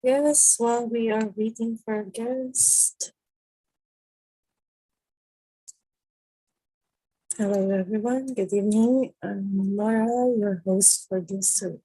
Yes, while we are waiting for a guest. Hello, everyone. Good evening. I'm Laura, your host for this week.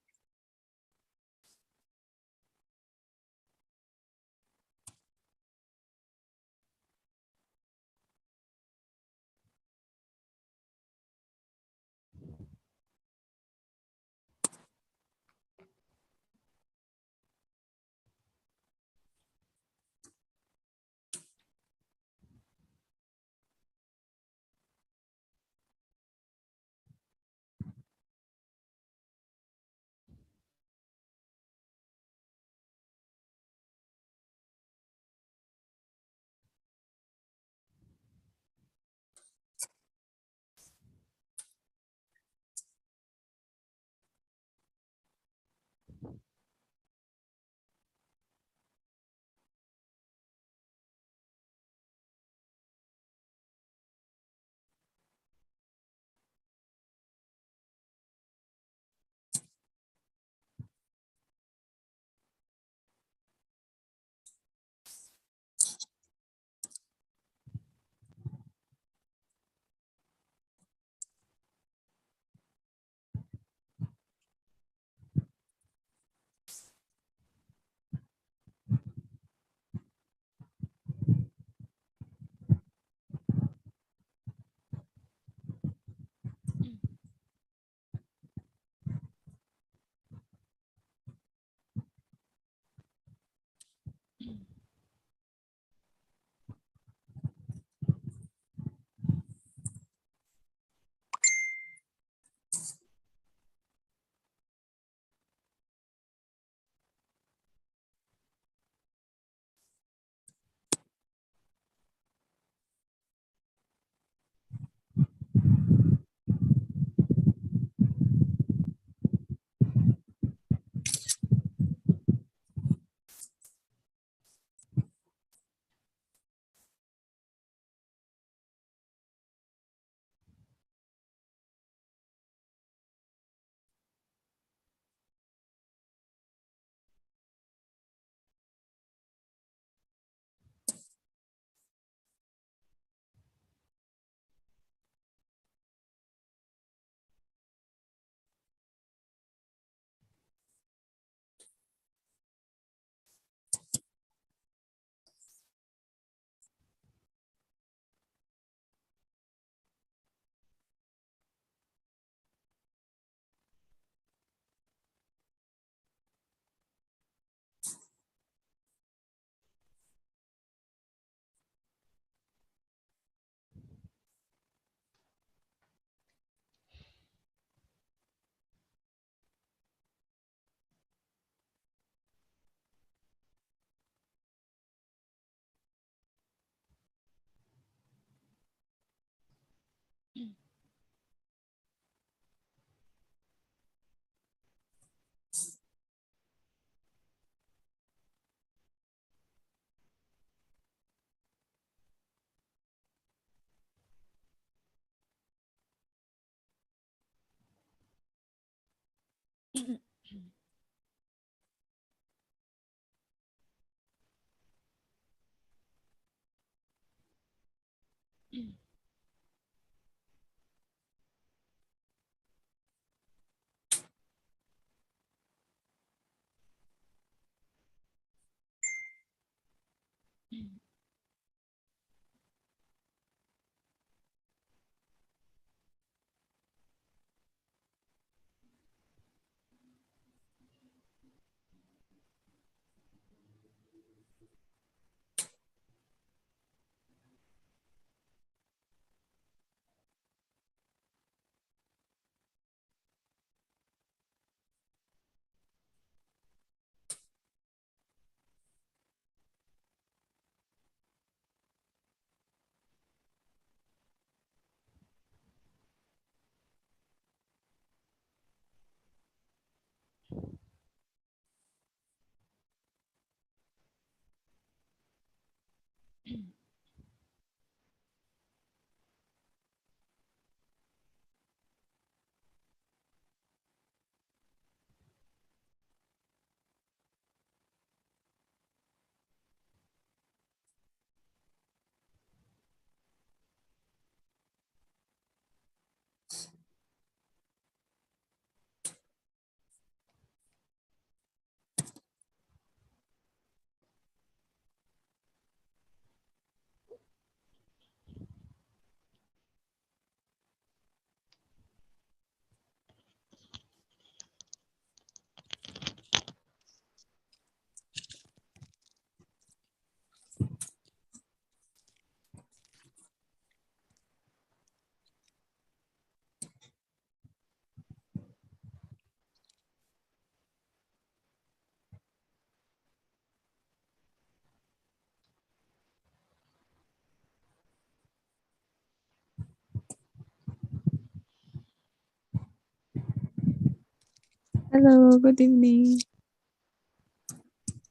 Hello, good evening.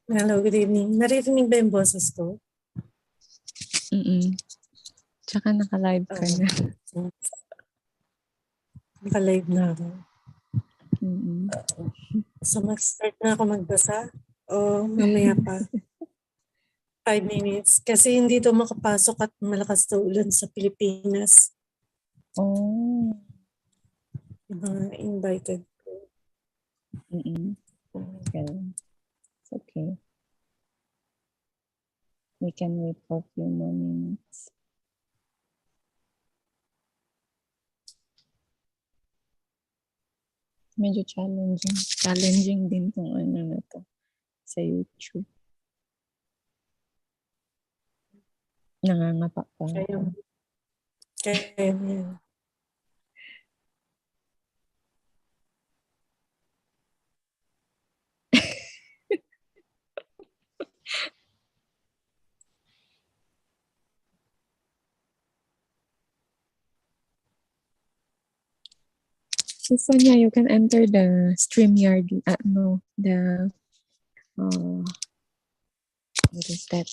Hello, good evening. Naririnig ba yung boses ko? Tsaka naka-live ka na. Naka-live na ako. Mm-mm. So, mag-start na ako magbasa? O mamaya pa? 5 minutes. Kasi hindi daw makapasok at malakas daw ulan sa Pilipinas. Oh. Yung mga invited ko. Okay. It's okay. We can wait for a few more minutes. Medyo challenging. Challenging din tong ano na to sa YouTube. Nangangapa pa ako. Kaya yan. So Sonia, you can enter the StreamYard, what is that?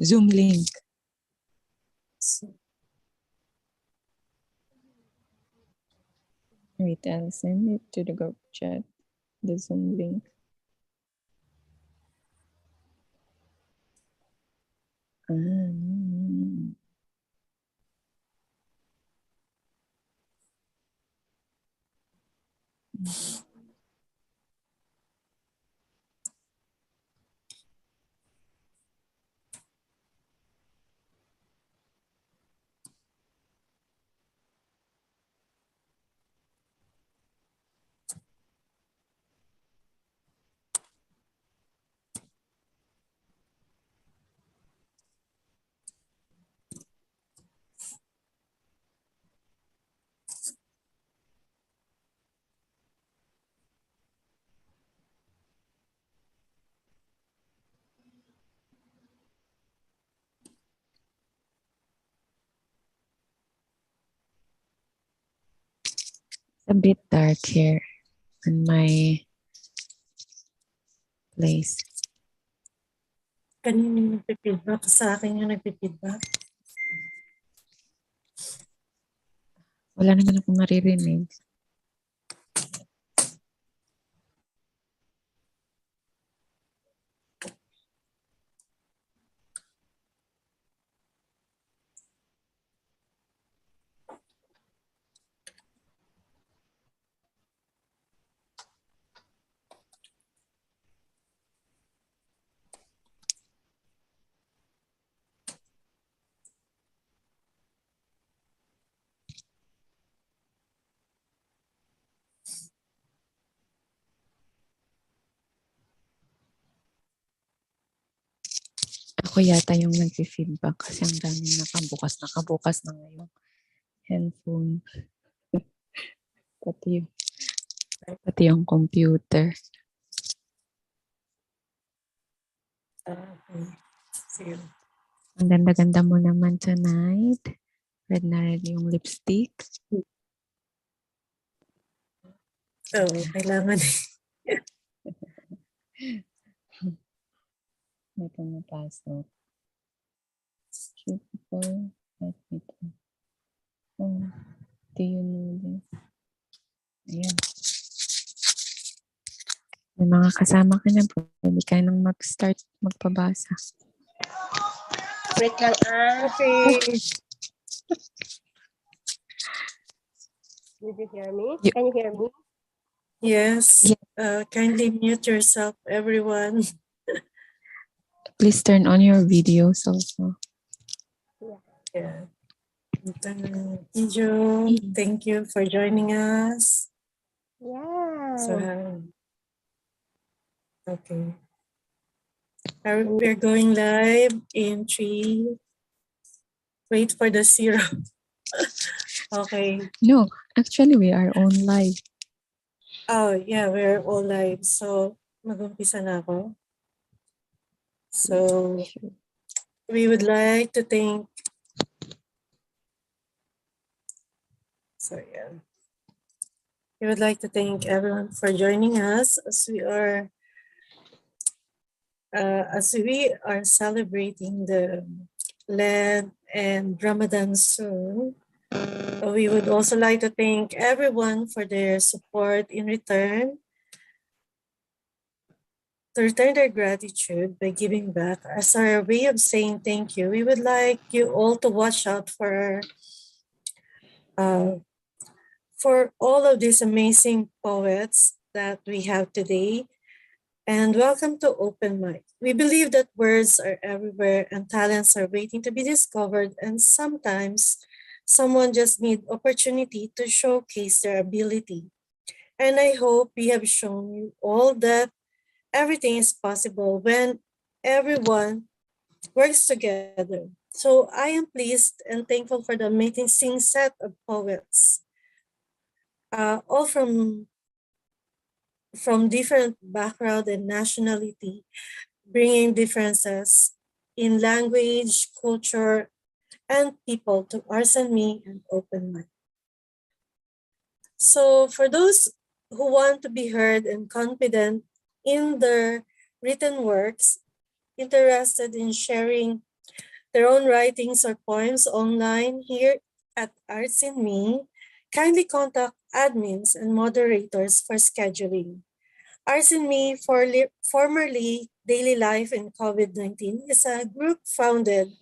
Zoom link. Wait, I'll send it to the group chat, the Zoom link. A bit dark here in my place. Kanino yung nagpipidback? Sa akin yung nagpipidback? Wala naman akong maririnig. Ako yata yung nag-feedback kasi ang daming nakabukas na ngayon handphone. Pati yung computer. Okay. Sige. Ang ganda-ganda mo naman tonight. Red na red yung lipstick. Oo, kailangan. May pumapasok. Few people. Let me do. Oh, do you know this? Ayan. May mga kasama ka na po. Hindi ka nang mag-start magpabasa. Wait lang Okay. Did you hear me? Can you hear me? Yes. Kindly mute yourself, everyone. Please turn on your videos also. Yeah. Ijo, thank you for joining us. Yeah. So, okay. We're going live in 3. Wait for the 0. Okay. No, actually we are on live. Oh, yeah, we're all live. So, mag-umpisa na ako. So, we would like to thank, so yeah. We would like to thank everyone for joining us as we are celebrating the Lent and Ramadan soon. We would also like to thank everyone for their support in return. To return their gratitude by giving back as our way of saying thank you, we would like you all to watch out for all of these amazing poets that we have today. And welcome to Open Mic. We believe that words are everywhere and talents are waiting to be discovered, and sometimes someone just need opportunity to showcase their ability. And I hope we have shown you all that everything is possible when everyone works together. So I am pleased and thankful for the amazing set of poets, all from different background and nationality, bringing differences in language, culture, and people to Ours and Me and Open Mind. So for those who want to be heard and confident in their written works, interested in sharing their own writings or poems online here at Arts in Me, kindly contact admins and moderators for scheduling. Arts in Me, formerly Daily Life in COVID-19, is a group founded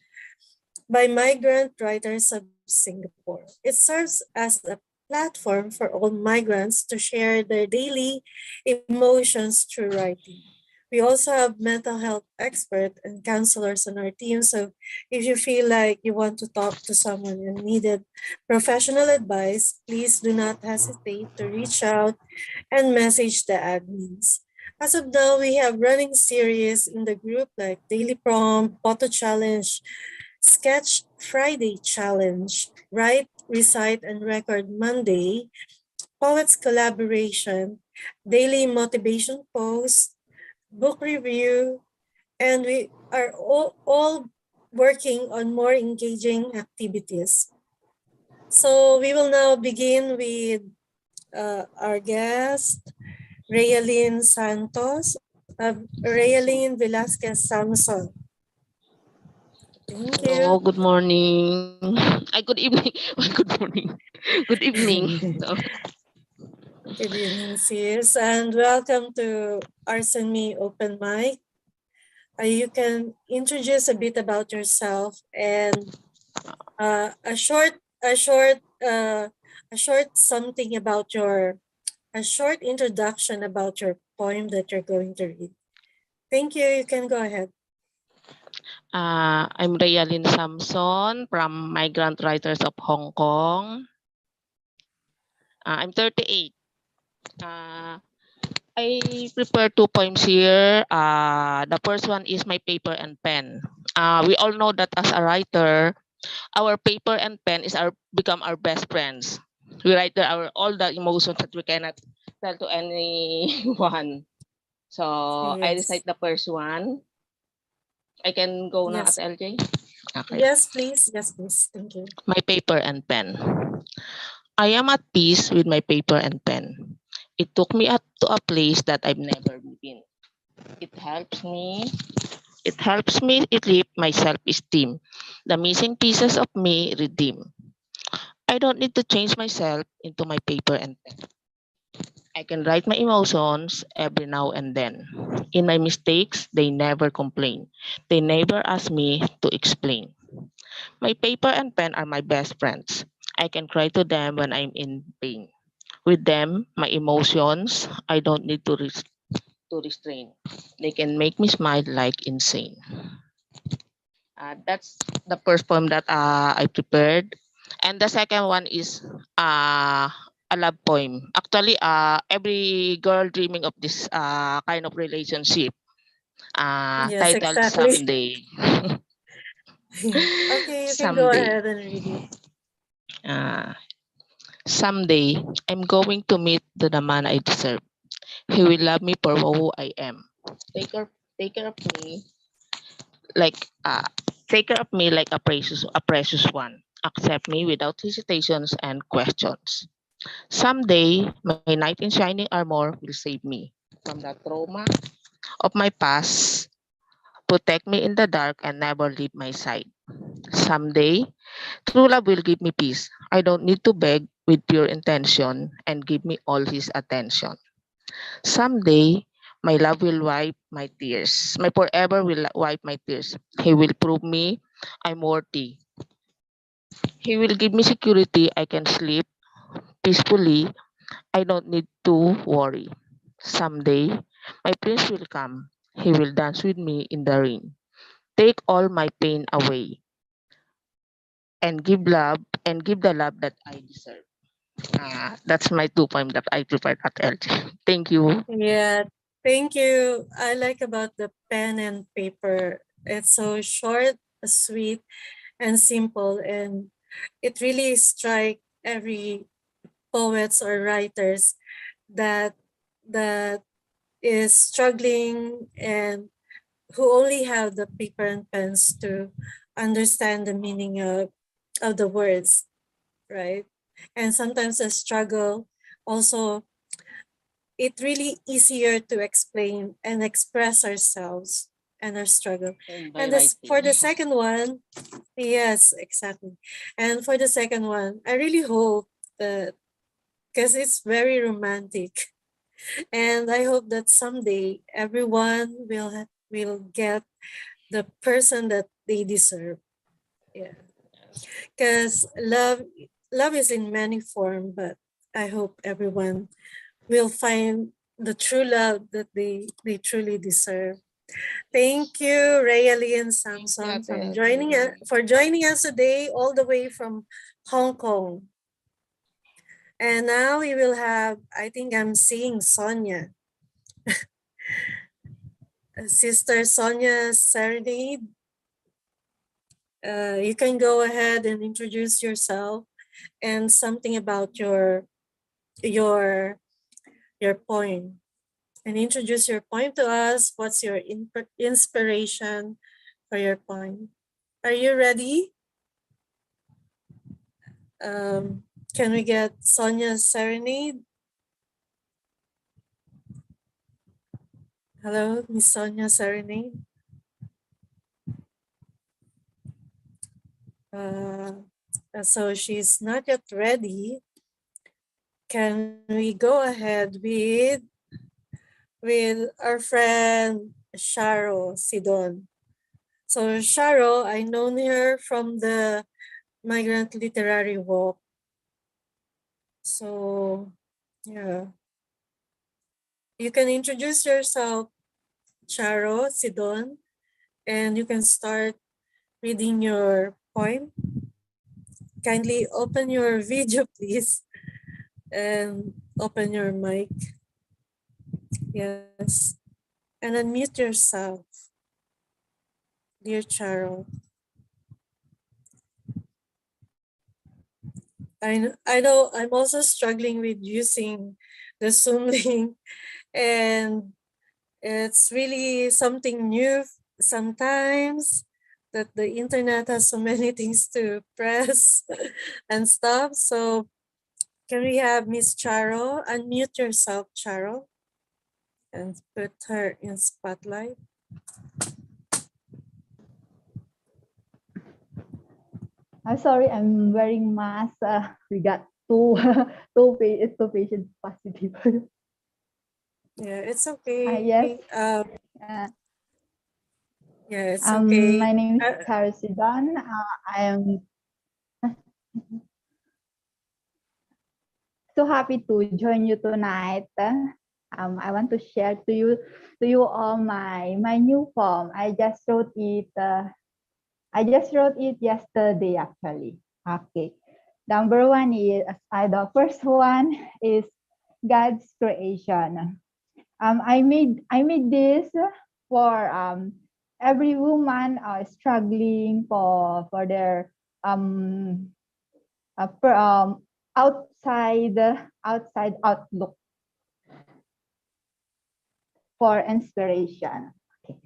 by migrant writers of Singapore. It serves as a platform for all migrants to share their daily emotions through writing. We also have mental health experts and counselors on our team. So if you feel like you want to talk to someone and needed professional advice, please do not hesitate to reach out and message the admins. As of now, we have running series in the group like Daily Prompt, Photo Challenge, Sketch Friday Challenge, Write, Recite, and Record Monday, Poets Collaboration, Daily Motivation Post, Book Review, and we are all working on more engaging activities. So we will now begin with our guest, Rayalyn Santos, Rayalyn Velasquez Samson. Thank Hello, you. good morning. Ay, good evening. Good morning. Good evening. So, Good evening, sis, and welcome to Arts and Me Open Mic. You can introduce a bit about yourself and a short something about a short introduction about your poem that you're going to read. Thank you. You can go ahead. I'm Rayalyn Samson from Migrant Writers of Hong Kong. I'm 38. I prepared 2 poems here. The first one is My Paper and Pen. We all know that as a writer, our paper and pen become our best friends. We write all the emotions that we cannot tell to anyone. So I Yes. recite the first one. I can go now at Yes. LJ? Okay. Yes, please. Yes, please. Thank you. My paper and pen. I am at peace with my paper and pen. It took me up to a place that I've never been. It helps me. It helps me relieve my self-esteem. The missing pieces of me redeem. I don't need to change myself into my paper and pen. I can write my emotions every now and then. In my mistakes, they never complain. They never ask me to explain. My paper and pen are my best friends. I can cry to them when I'm in pain. With them, my emotions, I don't need to restrain. They can make me smile like insane. That's the first poem that I prepared. And the second one is a love poem. Actually, every girl dreaming of this kind of relationship, Yes, titled exactly. Someday. Okay, you can go Someday. ahead and read it. Uh, Someday, I'm going to meet the man I deserve. He will love me for who I am. Take care, take care of me like uh, take care of me like a precious one. Accept me without hesitations and questions. Someday, my knight in shining armor will save me from the trauma of my past, protect me in the dark, and never leave my side. Someday, true love will give me peace. I don't need to beg with pure intention and give me all his attention. Someday, my love will wipe my tears. My forever will wipe my tears. He will prove me I'm worthy. He will give me security. I can sleep peacefully. I don't need to worry. Someday, my prince will come. He will dance with me in the rain. Take all my pain away and give the love that I deserve. That's my 2 poem that I prepared at LG. Thank you. Yeah, thank you. I like about the pen and paper. It's so short, sweet, and simple, and it really strike every poets or writers that that is struggling and who only have the paper and pens to understand the meaning of the words, right? And sometimes a struggle also, it really easier to explain and express ourselves and our struggle. And this for the second one, yes, exactly. And for the second one, I really hope that, because it's very romantic, and I hope that someday everyone will get the person that they deserve. Yeah, because love is in many form, but I hope everyone will find the true love that they truly deserve. Thank you, Rayali and Samson, from joining us today all the way from Hong Kong. And now we will have, I think I'm seeing Sonia. Sister Sonia Serenade. You can go ahead and introduce yourself and something about your your poem. And introduce your poem to us. What's your inspiration for your poem? Are you ready? Can we get Sonia's Serenade? Hello, Miss Sonia Serenade. So she's not yet ready. Can we go ahead with our friend Sharo Sidon? So Sharo, I known her from the Migrant Literary Walk. So yeah, you can introduce yourself, Sharo Sidon, and you can start reading your poem. Kindly open your video, please, and open your mic. Yes, and unmute yourself, dear Charo. I know I'm also struggling with using the Zoom link, and it's really something new sometimes that the internet has so many things to press and stuff. So can we have Miss Charo unmute yourself, Charo, and put her in spotlight? I'm sorry, I'm wearing mask. We got two patients positive. Yeah, it's okay. Yes. Yeah, it's okay. My name is Carisidan. I am so happy to join you tonight. I want to share to you all my new poem. I just wrote it. I just wrote it yesterday actually. Okay. Number one is the first one is God's creation. I made this for every woman struggling for their outside outlook for inspiration. Okay.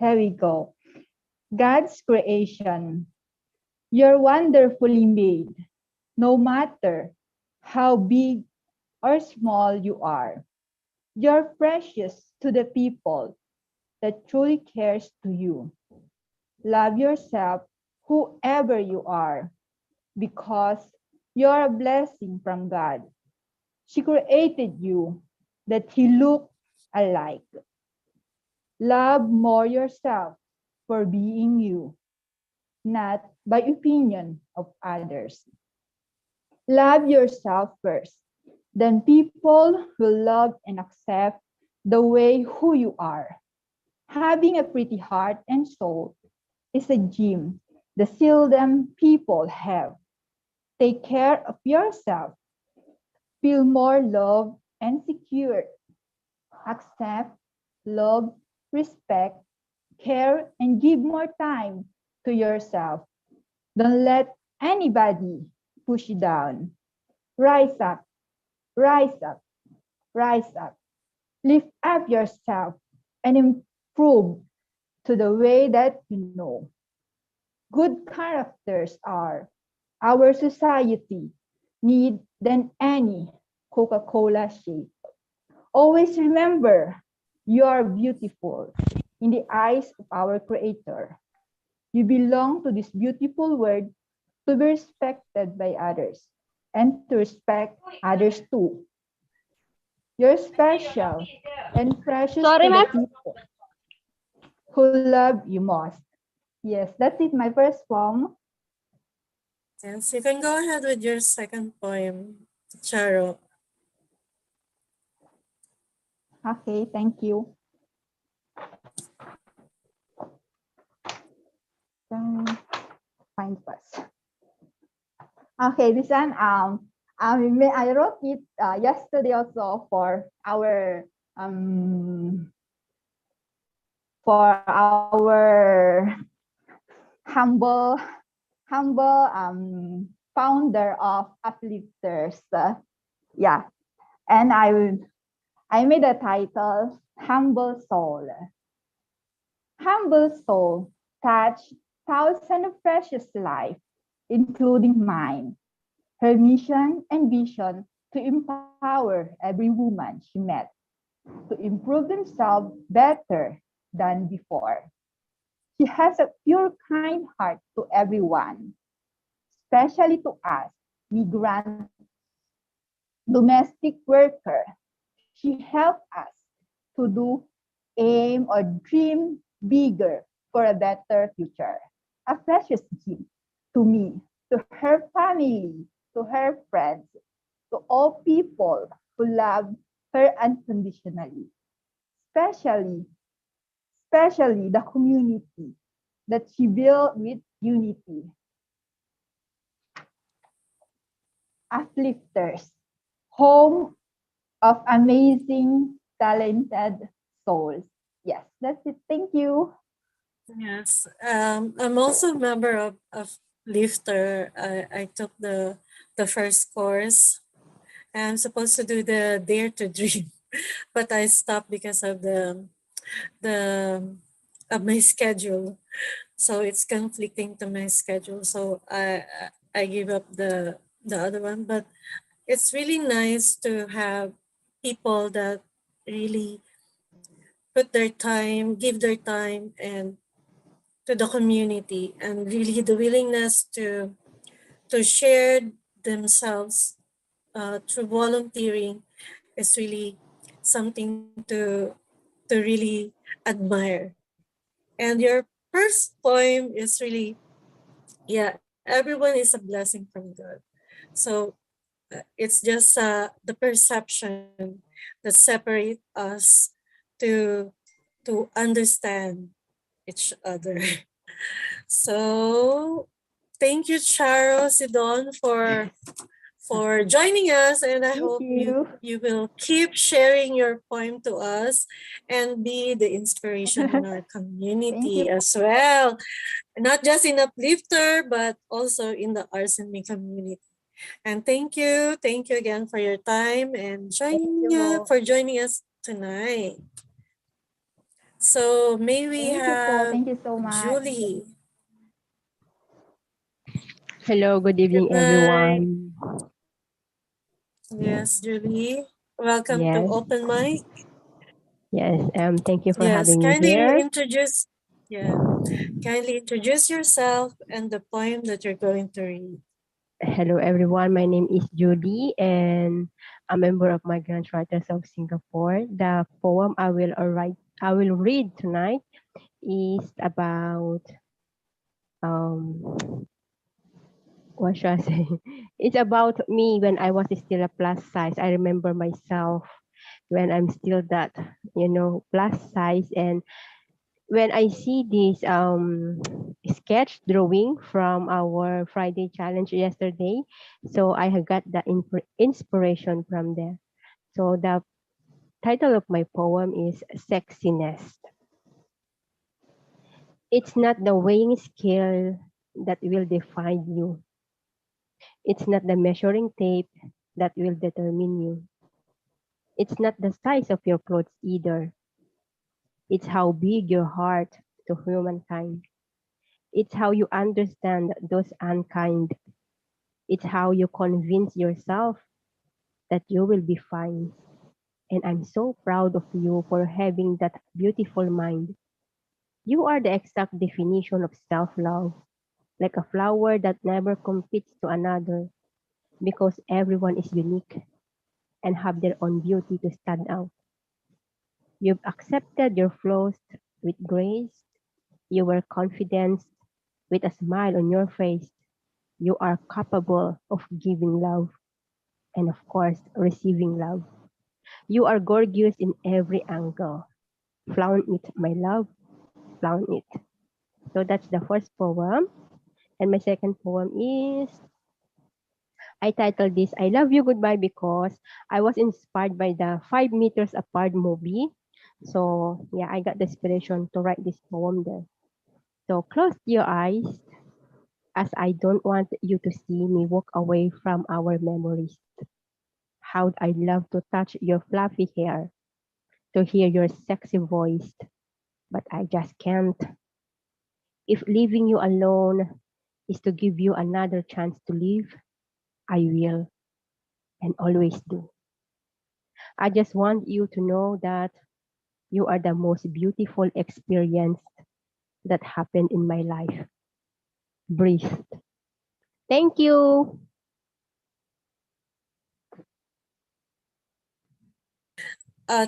Here we go. God's creation. You're wonderfully made. no matter how big or small you are. You're precious to the people that truly cares to you. Love yourself, whoever you are, because you're a blessing from God. She created you that He look alike. Love more yourself for being you, not by opinion of others. Love yourself first. Then people will love and accept the way who you are. Having a pretty heart and soul is a gem that seldom people have. Take care of yourself. Feel more loved and secure. Accept, love, respect, care, and give more time to yourself. Don't let anybody push you down. Rise up, rise up, rise up. Lift up yourself and improve to the way that you know. Good characters are our society need than any Coca-Cola shake. Always remember, you are beautiful in the eyes of our Creator. You belong to this beautiful world to be respected by others and to respect others too. You're special and precious Sorry, to the ma'am. people who love you most. Yes, that's it, my first poem. Yes, you can go ahead with your second poem, Charo. Okay, thank you. Find first. Okay, this one I wrote it yesterday also for our humble founder of Uplifters. Yeah, and I made a title Humble Soul. Humble soul touched thousands of precious lives, including mine. Her mission and vision to empower every woman she met to improve themselves better than before. She has a pure, kind heart to everyone, especially to us, migrant domestic worker. She helped us to do, aim, or dream bigger for a better future. A precious gift to me, to her family, to her friends, to all people who love her unconditionally, especially, especially the community that she built with unity. Uplifters, home of amazing, talented souls. Yes, that's it. Thank you. Yes, I'm also a member of Lifter. I took the first course. I'm supposed to do the Dare to Dream, but I stopped because of the of my schedule. So it's conflicting to my schedule. So I give up the other one. But it's really nice to have people that really put their time, give their time, and to the community, and really the willingness to share themselves through volunteering is really something to really admire. And your first poem is really, yeah, everyone is a blessing from God. So it's just the perception that separate us to understand each other. So thank you, Charo Sidon, for joining us, and I Thank hope you. you will keep sharing your poem to us and be the inspiration in our Thank you. community as well. Not just in Uplifter, but also in the RSME community. And thank you again for your time and for joining us tonight. So may we Thank you po. have Thank you so much. Julie. Hello, good Good evening, night. everyone. Yes, Julie. Welcome to Yes, Open Mic. yes. Thank you for Yes, having me here. kindly introduce yourself and the poem that you're going to read. Hello, everyone. My name is Judy, and a member of Migrant Writers of Singapore. The poem I will read tonight is about um, what should I say? It's about me when I was still a plus size. I remember myself when I'm still that, plus size, and when I see this sketch drawing from our Friday challenge yesterday, so I have got the inspiration from there. So the title of my poem is Sexiness. It's not the weighing scale that will define you. It's not the measuring tape that will determine you. It's not the size of your clothes either. It's how big your heart to humankind. It's how you understand those unkind. It's how you convince yourself that you will be fine. And I'm so proud of you for having that beautiful mind. You are the exact definition of self love, like a flower that never competes to another because everyone is unique and have their own beauty to stand out. You've accepted your flaws with grace. You were confident with a smile on your face. You are capable of giving love and, of course, receiving love. You are gorgeous in every angle. Flaunt it, my love. Flaunt it. So that's the first poem. And my second poem is I titled this I Love You Goodbye because I was inspired by the 5 Meters Apart movie. So yeah, I got the inspiration to write this poem there. So close your eyes as I don't want you to see me walk away from our memories. How'd I love to touch your fluffy hair, to hear your sexy voice, but I just can't. If leaving you alone is to give you another chance to live, I will and always do. I just want you to know that you are the most beautiful experience that happened in my life. Breathe. Thank you.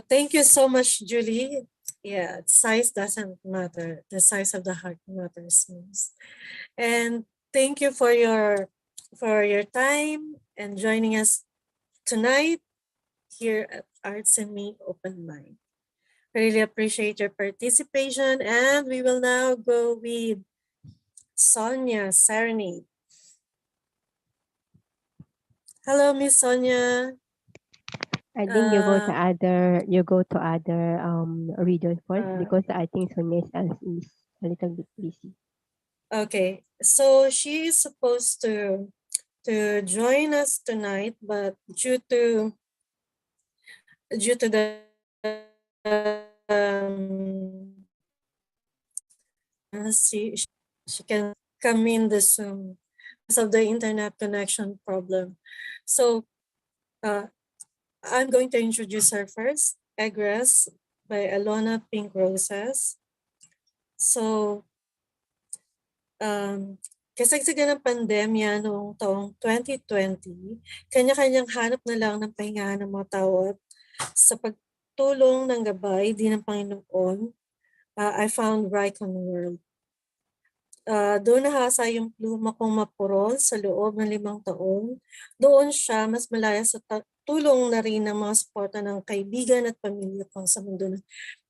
Thank you so much, Julie. Yeah, size doesn't matter. The size of the heart matters most. And thank you for your time and joining us tonight here at Arts and Me Open Mind. Really appreciate your participation, and we will now go with Sonia Serenade. Hello, Miss Sonia. I think Uh, you go to other region first uh, because I think Sonia is a little bit busy. okay, so she is supposed to join us tonight, but due to the she can come in the Zoom because of the internet connection problem. So uh, I'm going to introduce her first, Egress by Alona Pink Roses. So, kasagsagan ng pandemya noong taong 2020, kanya-kanyang hanap na lang ng pahingahan ng mga tao at sa pagtulong ng gabay din ng Panginoon, I found Ricon World. Doon nahasa yung pluma kong mapurol sa loob ng 5 taon. Doon siya mas malaya sa tulong na rin ng mga suporta ng kaibigan at pamilya ko sa mundo ng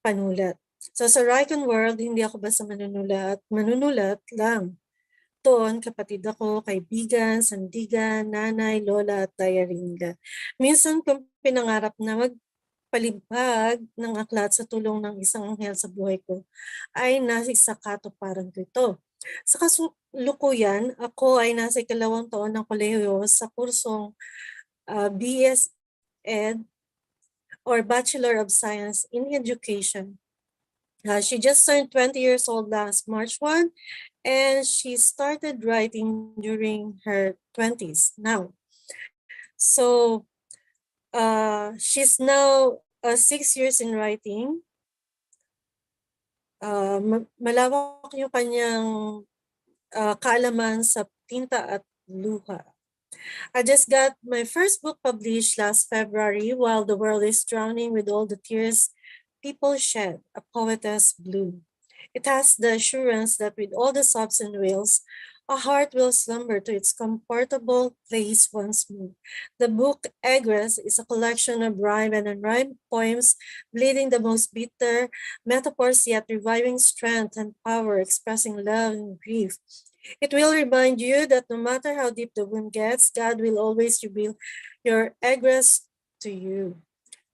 panulat. So sa Ricon World, hindi ako basta manunulat lang. Doon, kapatid ako, kaibigan, sandigan, nanay, lola at dayaringa. Minsan kong pinangarap na magpalibhag ng aklat sa tulong ng isang anghel sa buhay ko, ay nasa katuparan ko ito. Sa kasalukuyan, ako ay nasa 2 taon ng kolehiyo sa kursong BS Ed or Bachelor of Science in Education. She just turned 20 years old last March 1, and she started writing during her 20s now. So she's now 6 years in writing. Malawak yung kanyang kaalaman sa tinta at luha. I just got my first book published last February while the world is drowning with all the tears people shed, A Poetess Bloom. It has the assurance that with all the sobs and wails, a heart will slumber to its comfortable place once more. The book Egress is a collection of rhyme and unrhymed poems, bleeding the most bitter metaphors yet reviving strength and power, expressing love and grief. It will remind you that no matter how deep the wound gets, God will always reveal your egress to you.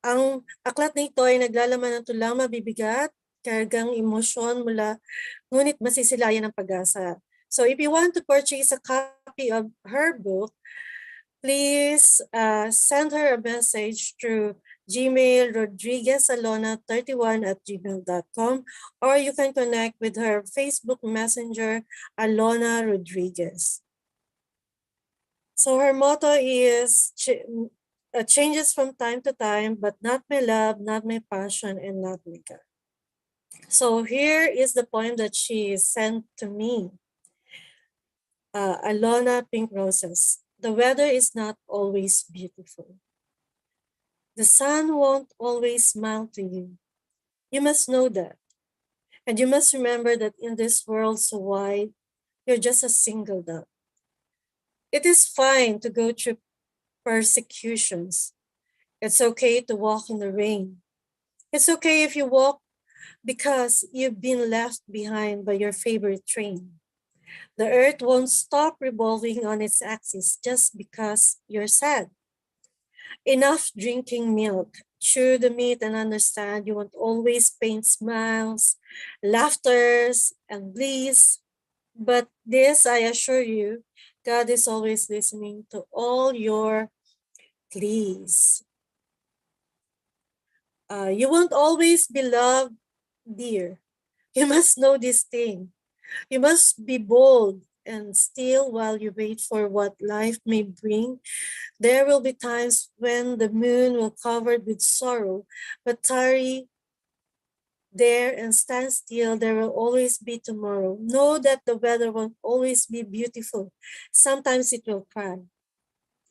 Ang aklat na ito ay naglalaman ng tulang mabibigat, kargang emosyon mula, ngunit masisilayan ng pag-asa. So if you want to purchase a copy of her book, please send her a message through Gmail rodriguezalona31@gmail.com, or you can connect with her Facebook Messenger, Alona Rodriguez. So her motto is changes from time to time, but not my love, not my passion, and not my God. So here is the poem that she sent to me. Alona Pink Roses. The weather is not always beautiful. The sun won't always smile to you. You must know that. And you must remember that in this world so wide, you're just a single dot. It is fine to go through persecutions. It's okay to walk in the rain. It's okay if you walk because you've been left behind by your favorite train. The earth won't stop revolving on its axis just because you're sad. Enough drinking milk. Chew the meat and understand you won't always paint smiles, laughters, and bliss. But this, I assure you, God is always listening to all your pleas. You won't always be loved, dear. You must know this thing. You must be bold and still while you wait for what life may bring. There will be times when the moon will covered with sorrow, but tarry there and stand still. There will always be tomorrow. Know that the weather won't always be beautiful. Sometimes it will cry.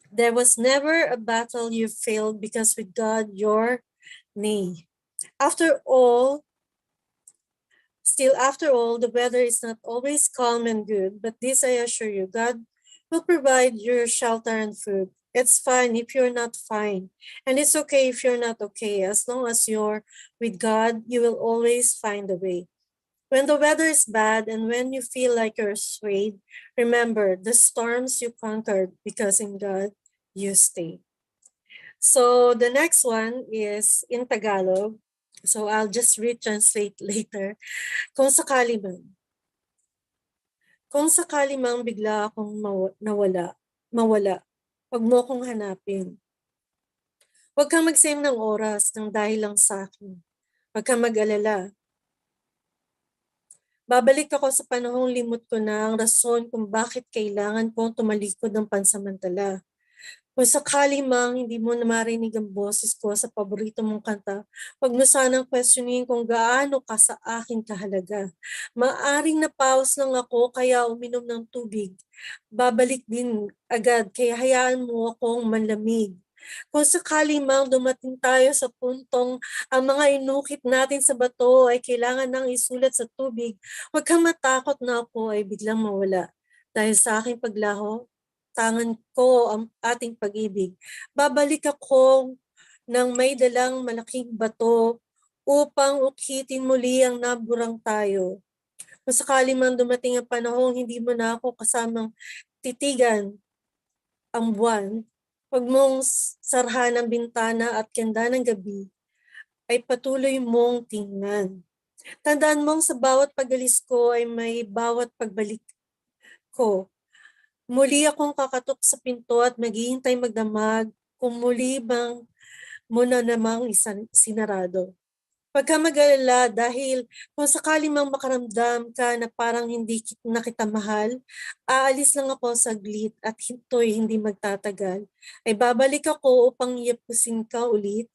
There was never a battle you failed because with God you're nay. After all, after all, the weather is not always calm and good, but this I assure you, God will provide your shelter and food. It's fine if you're not fine, and it's okay if you're not okay. As long as you're with God, you will always find a way. When the weather is bad and when you feel like you're swayed, remember the storms you conquered because in God you stay. So the next one is in Tagalog. So I'll just retranslate later. Kung sakali man. Kung sakali mang bigla akong mawala, wag mo kong hanapin. Huwag kang magsayang ng oras ng dahil lang sa akin. Huwag kang mag-alala. Babalik ako sa panahong limot ko na ang rason kung bakit kailangan kong tumalikod ng pansamantala. Kung sakali mang hindi mo na marinig ang boses ko sa paborito mong kanta, huwag mo sanang questionin kung gaano ka sa akin kahalaga. Maaring napaus lang ako kaya uminom ng tubig. Babalik din agad kaya hayaan mo akong manlamig. Kung sakali mang dumating tayo sa puntong ang mga inukit natin sa bato ay kailangan nang isulat sa tubig, huwag kang matakot na ako ay biglang mawala. Dahil sa aking paglaho, tangan ko ang ating pag-ibig. Babalik ako ng may dalang malaking bato upang ukitin muli ang naburang tayo. Kung sakali man dumating ang panahong hindi mo na ako kasamang titigan ang buwan, huwag mong sarhan ang bintana at ganda ng gabi ay patuloy mong tingnan. Tandaan mong sa bawat pag-alis ko ay may bawat pagbalik ko. Muli akong kakatok sa pinto at maghihintay magdamag kung muli bang mo na namang sinarado. Huwag ka mag-alala dahil kung sakaling mang makaramdam ka na parang hindi na kita mahal, aalis lang ako saglit at ito'y hindi magtatagal. Ay babalik ako upang yapusin ka ulit.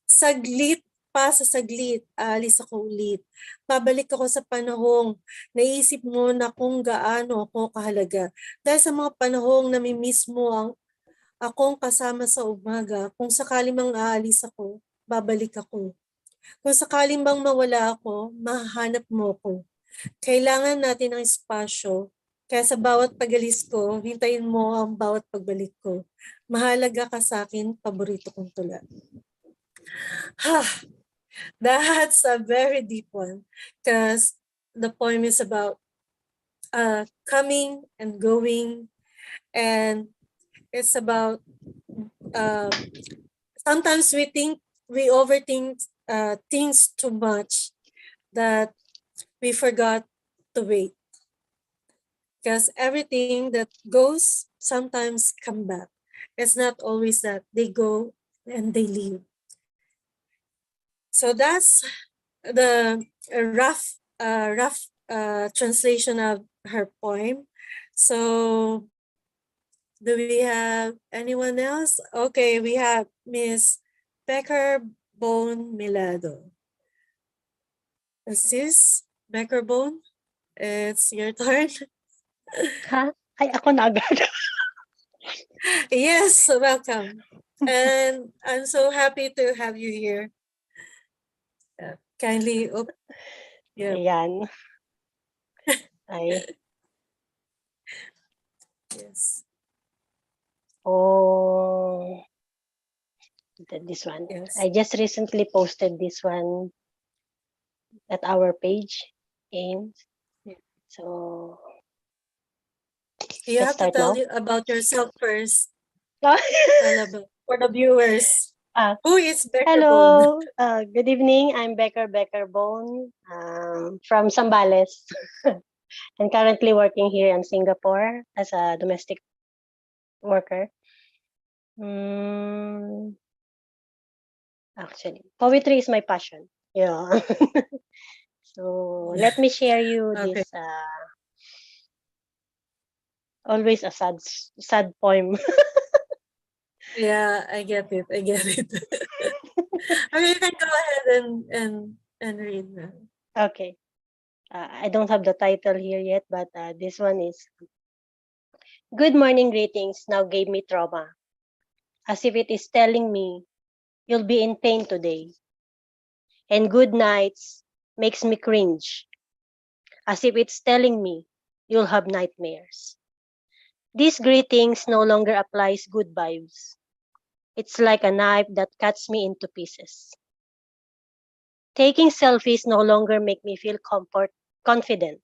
Saglit pa sa saglit, aalis ako ulit. Babalik ako sa panahong naisip mo na kung gaano ako kahalaga. Dahil sa mga panahong namimiss mo akong kasama sa umaga, kung sakaling mang aalis ako, babalik ako. Kung sakaling bang mawala ako, mahahanap mo ko. Kailangan natin ng espasyo. Kaya sa bawat pag-alis ko, hintayin mo ang bawat pagbalik ko. Mahalaga ka sa akin, paborito kong tula. That's a very deep one because the poem is about coming and going, and it's about sometimes we overthink things too much that we forgot to wait, because everything that goes sometimes come back. It's not always that they go and they leave. So that's the rough translation of her poem. So do we have anyone else? Okay, we have Miss Becker Bone Milado. Is this Becker Bone? It's your turn. Ha? Ay, ako na agad. Yes, welcome. And I'm so happy to have you here. Kindly, yeah, Ayan. Ay, yes, oh, this one. yes. I just recently posted this one at our page. And Yeah. so, You let's have to start tell now. you about yourself first. Tell about for the viewers. Ah, Who is Becker Bone? hello, good evening. I'm Becker Bone from Zambales. I'm currently working here in Singapore as a domestic worker. Actually, poetry is my passion. Yeah. So let me share you Okay. this always a sad poem. Yeah, I get it. I get it. Okay, you can go ahead and read now. Okay. I don't have the title here yet, but this one is Good morning greetings now gave me trauma, as if it is telling me you'll be in pain today. And good nights makes me cringe, as if it's telling me you'll have nightmares. These greetings no longer applies good vibes. It's like a knife that cuts me into pieces. Taking selfies no longer make me feel confident.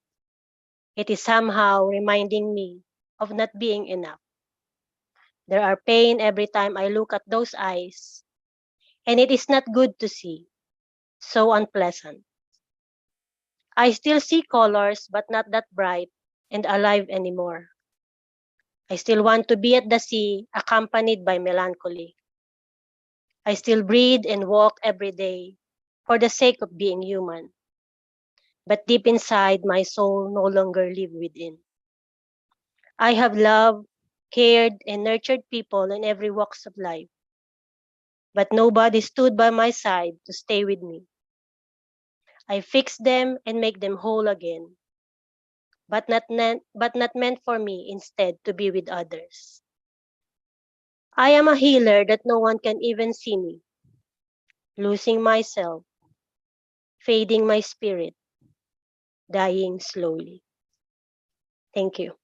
It is somehow reminding me of not being enough. There are pain every time I look at those eyes, and it is not good to see. So unpleasant. I still see colors, but not that bright and alive anymore. I still want to be at the sea, accompanied by melancholy. I still breathe and walk every day for the sake of being human. But deep inside, my soul no longer lives within. I have loved, cared, and nurtured people in every walks of life. But nobody stood by my side to stay with me. I fix them and make them whole again, but not meant for me instead to be with others. I am a healer that no one can even see me, losing myself, fading my spirit, dying slowly. Thank you.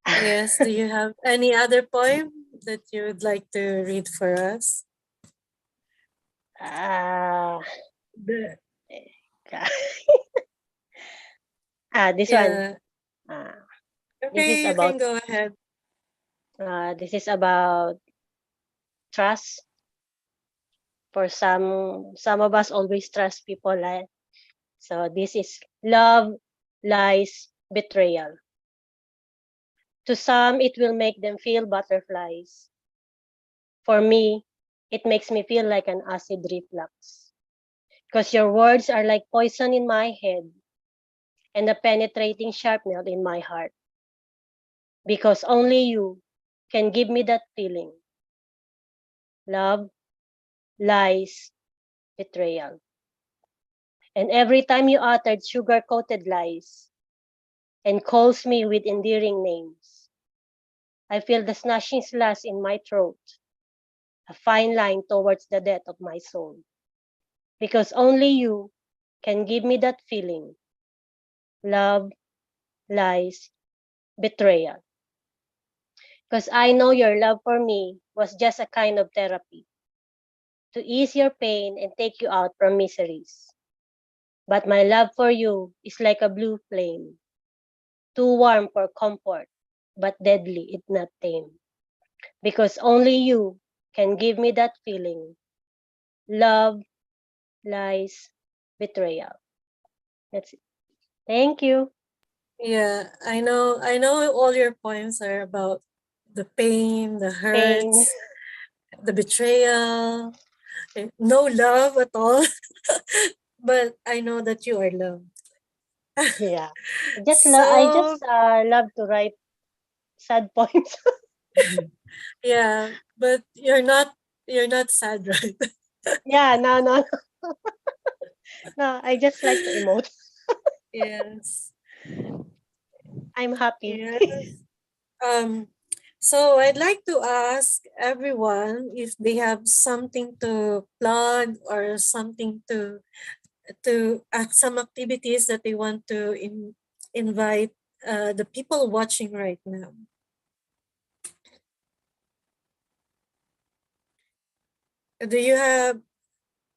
Yes, do you have any other poem that you would like to read for us? The- This yeah. one. Okay, This is you can about go ahead. this is about trust. For some of us always trust people, right? So this is love, lies, betrayal. To some, it will make them feel butterflies. For me, It makes me feel like an acid reflux. Because your words are like poison in my head and a penetrating sharpnel in my heart. Because only you can give me that feeling. Love, lies, betrayal. And every time you uttered sugar-coated lies and calls me with endearing names, I feel the snatching slash in my throat, a fine line towards the death of my soul. Because only you can give me that feeling. Love, lies, betrayal. Because I know your love for me was just a kind of therapy to ease your pain and take you out from miseries. But my love for you is like a blue flame, too warm for comfort, but deadly if not tame. Because only you can give me that feeling. Love, lies, betrayal. That's it. Thank you. Yeah, I know. I know all your poems are about the pain, the Pain. hurts, the betrayal, no love at all. But I know that you are loved. Yeah. I So just love to write sad poems. yeah, but you're not sad, right? Yeah, no. No, I just like to emote. Yes. I'm happy. Yes. Um, so I'd like to ask everyone if they have something to plug or something to some activities that they want to invite the people watching right now. Do you have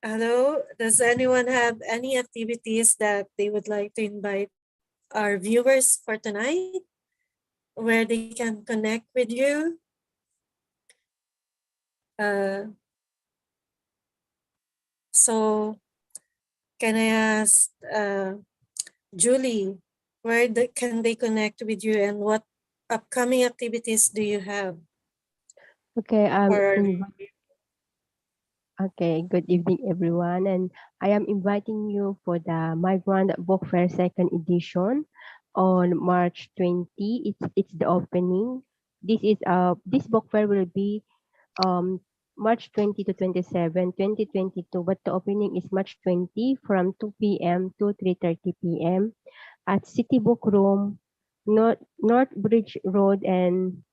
Hello? Does anyone have any activities that they would like to invite our viewers for tonight where they can connect with you? Uh, so can I ask Julie, can they connect with you and what upcoming activities do you have Okay, for our okay, good evening everyone, and I am inviting you for the Migrant Book Fair second edition on March 20. It's the opening. This book fair will be um March 20 to 27, 2022, but the opening is March 20 from 2 p.m. to 3:30 p.m. at City Book Room, North Bridge Road, and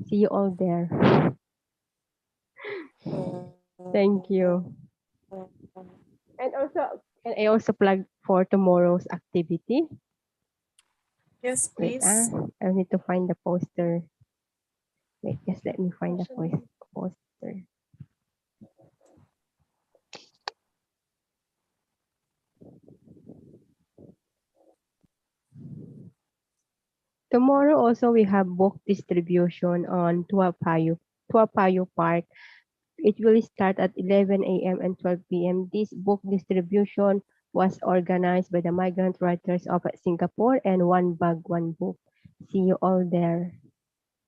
see you all there. Thank you. And also, can I also plug for tomorrow's activity? Yes, Wait, please. I need to find the poster. Wait, just let me find the poster. Tomorrow also we have book distribution on Tuapayo Park. It will start at 11 a.m. and 12 p.m. This book distribution was organized by the migrant writers of Singapore and One Bag, One Book. See you all there.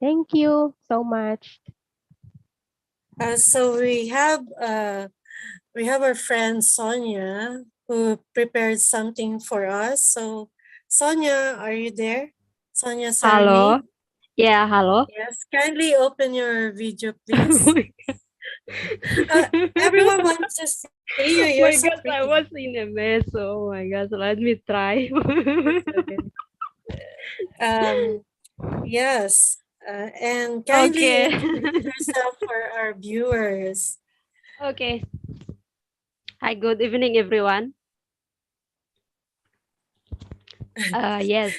Thank you so much. So we have our friend Sonia who prepared something for us. So Sonia, are you there? Sonia Hello. Sarmi? Yeah, hello. Yes, kindly open your video, Oh please. my Everyone wants to see you. You're my so gosh, I pretty. was in a mess. Oh my gosh, let me try. It's okay. Um, yes, and kindly Okay. introduce yourself for our viewers. Okay. Hi, good evening, everyone. Yes.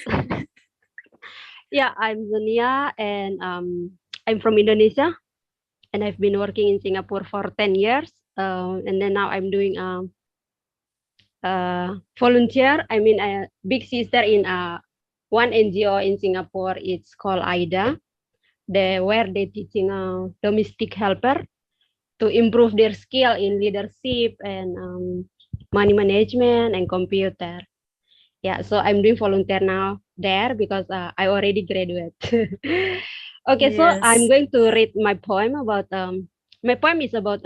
Yeah, I'm Zania and I'm from Indonesia and I've been working in Singapore for 10 years. And then now I'm doing volunteer. I mean, a big sister in one NGO in Singapore. It's called AIDA. Where they teaching domestic helper to improve their skill in leadership and money management and computer. Yeah, so I'm doing volunteer now there because I already graduate. Okay, so I'm Yes. going to read my poem about my poem is about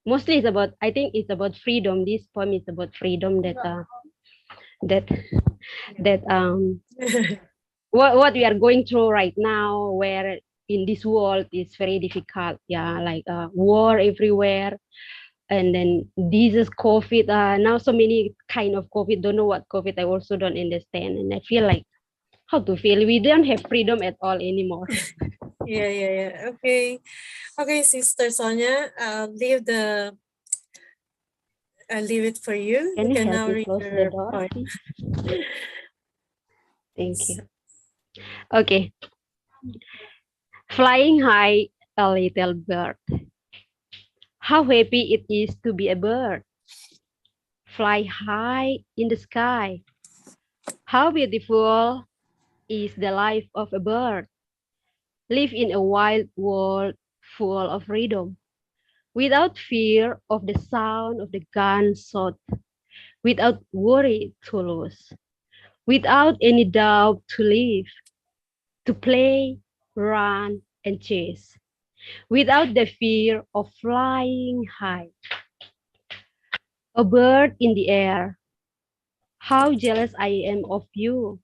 mostly it's about, I think it's about freedom. This poem is about freedom that that what we are going through right now, where in this world is very difficult. Yeah, like war everywhere, and then this COVID. Now so many kind of COVID. Don't know what COVID. I also don't understand, and I feel like how to feel. We don't have freedom at all anymore. Yeah. Okay, Sister Sonia, I'll leave it for you. Can You you can help now me read close the your door, poem. please? Thank you. Okay. Flying high, a little bird. How happy it is to be a bird. Fly high in the sky. How beautiful is the life of a bird. Live in a wild world full of freedom, without fear of the sound of the gunshot, without worry to lose, without any doubt to live, to play, run, and chase, without the fear of flying high. A bird in the air, how jealous I am of you.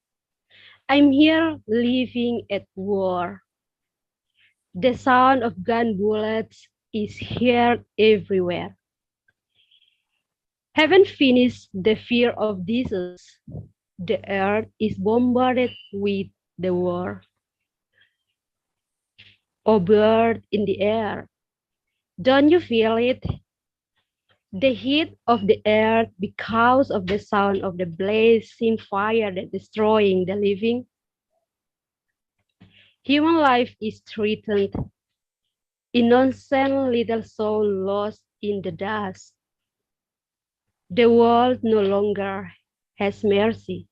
I'm here living at war. The sound of gun bullets is heard everywhere. Haven't finished the fear of disease. The earth is bombarded with the war. O bird in the air, don't you feel it? The heat of the earth because of the sound of the blazing fire that destroying the living. Human life is threatened. Innocent little soul lost in the dust. The world no longer has mercy.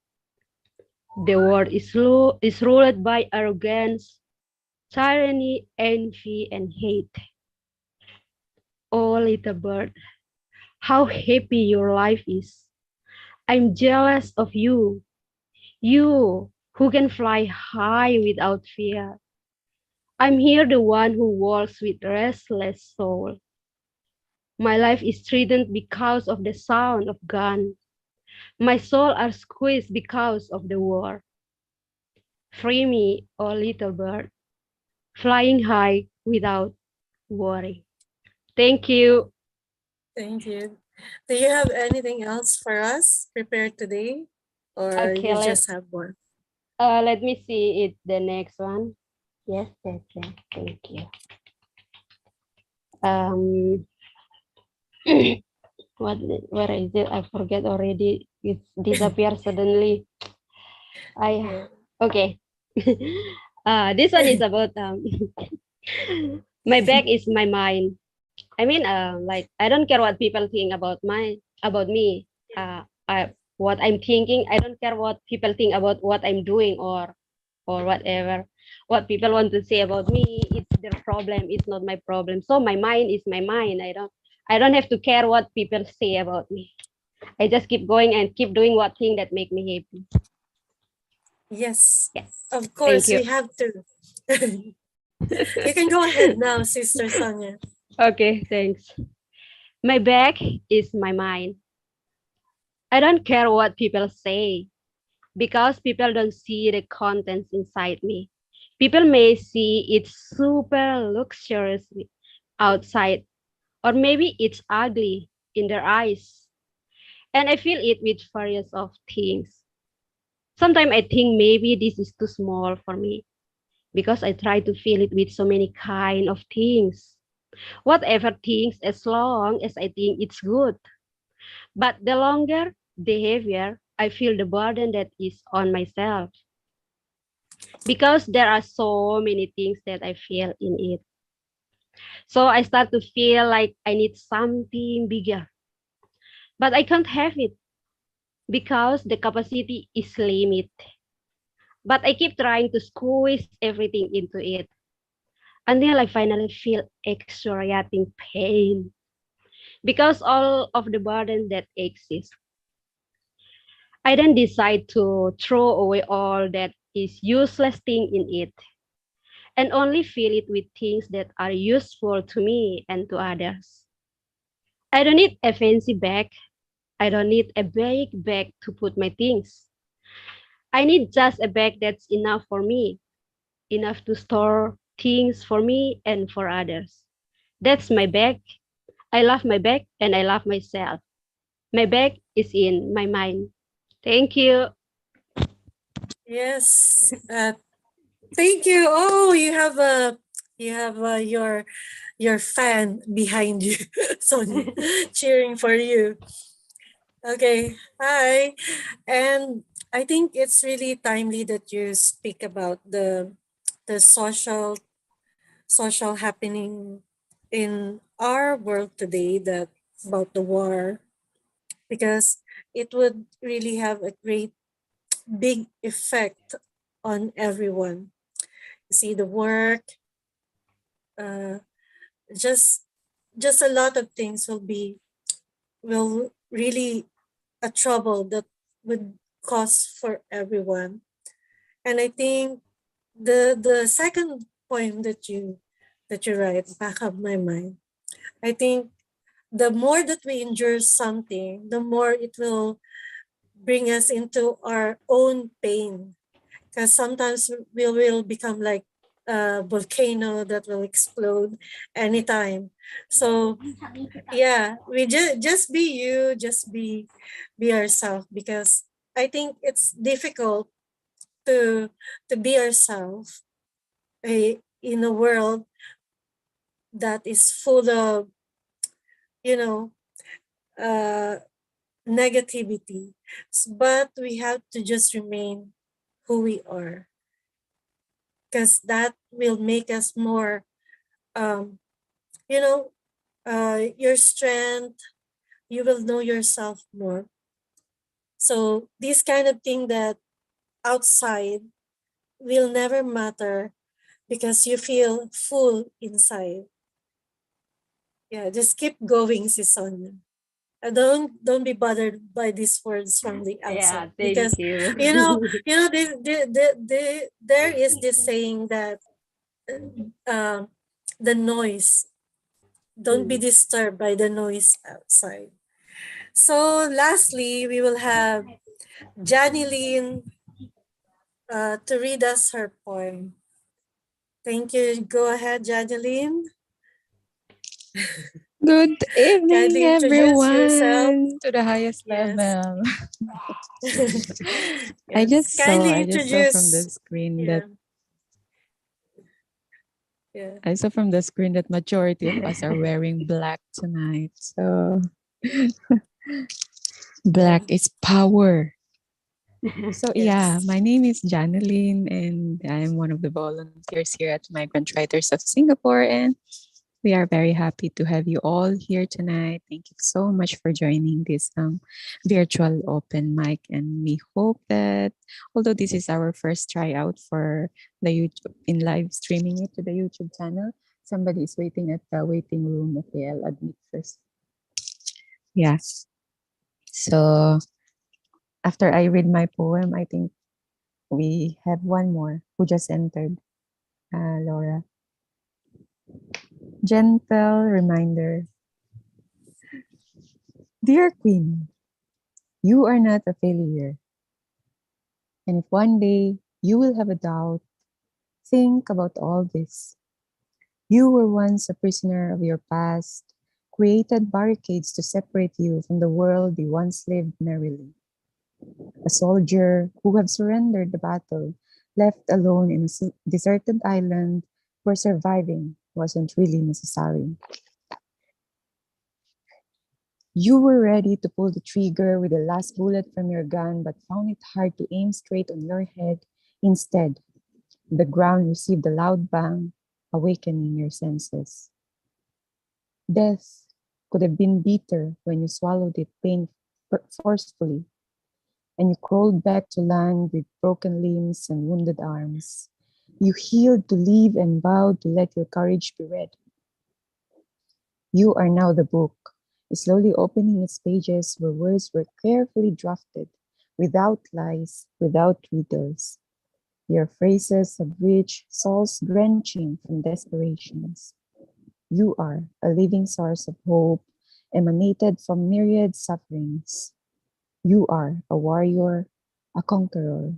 The world is ruled by arrogance, tyranny, envy, and hate. Oh, little bird, how happy your life is. I'm jealous of you, you who can fly high without fear. I'm here the one who walks with restless soul. My life is threatened because of the sound of gun. My soul are squeezed because of the war. Free me, oh little bird, flying high without worry. Thank you. Thank you. Do you have anything else for us prepared today? Or Okay, you just have one? let me see it, the next one. Yes, that's it. Thank you. Where is it? I forget already. It disappeared suddenly. Okay. This one is about my back is my mind. I mean, like I don't care what people think about me. What I'm thinking, I don't care what people think about what I'm doing or whatever. What people want to say about me, it's their problem. It's not my problem. So my mind is my mind. I don't have to care what people say about me. I just keep going and keep doing what thing that make me happy. Yes, Yes. of course, you. we have to. You can go ahead now, Sister Sonia. Okay, thanks. My back is my mind. I don't care what people say because people don't see the contents inside me. People may see it's super luxurious outside, or maybe it's ugly in their eyes. And I feel it with various of things. Sometimes I think maybe this is too small for me because I try to feel it with so many kind of things. Whatever things, as long as I think it's good. But the longer, the heavier I feel the burden that is on myself. Because there are so many things that I feel in it. So I start to feel like I need something bigger. But I can't have it because the capacity is limited. But I keep trying to squeeze everything into it until I finally feel excruciating pain because all of the burden that exists. I then decide to throw away all that is useless thing in it and only fill it with things that are useful to me and to others. I don't need a fancy bag. I don't need a big bag to put my things. I need just a bag that's enough for me, enough to store things for me and for others. That's my bag. I love my bag and I love myself. My bag is in my mind. Thank you. Yes. Thank you. Oh, you have your fan behind you, Sonia, cheering for you. Okay. Hi. And I think it's really timely that you speak about the social happening in our world today, that about the war, because it would really have a great big effect on everyone. You see the work, uh, just just a lot of things will really a trouble that would cause for everyone. And I think the second point that you write back of my mind, I think the more that we endure something, the more it will bring us into our own pain. Because sometimes we will become like a volcano that will explode anytime. So yeah, we just be you, just be ourselves, because I think it's difficult to be ourselves in a world that is full of, you know, uh, negativity. But we have to just remain who we are, because that will make us more, um, you know, your strength. You will know yourself more. So this kind of thing that outside will never matter because you feel full inside. Yeah, just keep going, si Sonia. Don't be bothered by these words from the Yeah, outside, thank because you. there is this saying that um, the noise, don't be disturbed by the noise outside. So lastly, we will have Janilyn to read us her poem. Thank you. Go ahead, Janilyn. Good evening, Kindly introduce yourself. everyone, to the highest Yes. level. Yes. Kindly I just saw from the introduce. screen that Yeah. Yeah. I saw from the screen that majority of us are wearing black tonight. So Yeah. black is power. So yeah, Yes. my name is Janeline and I am one of the volunteers here at Migrant Writers of Singapore, and we are very happy to have you all here tonight. Thank you so much for joining this virtual open mic, and we hope that although this is our first tryout for the YouTube in live streaming it to the YouTube channel, somebody is waiting at the waiting room. Okay, I'll admit first. Yes. So after I read my poem, I think we have one more who just entered, Laura. Gentle reminder. Dear Queen, you are not a failure. And if one day you will have a doubt, think about all this. You were once a prisoner of your past, created barricades to separate you from the world you once lived merrily. A soldier who have surrendered the battle, left alone in a deserted island where surviving wasn't really necessary. You were ready to pull the trigger with the last bullet from your gun, but found it hard to aim straight on your head. Instead, the ground received a loud bang, awakening your senses. Death could have been bitter when you swallowed it forcefully, and you crawled back to land with broken limbs and wounded arms. You healed to live and vowed to let your courage be read. You are now the book, slowly opening its pages where words were carefully drafted, without lies, without riddles. Your phrases have reached souls drenching from desperations. You are a living source of hope emanated from myriad sufferings. You are a warrior, a conqueror,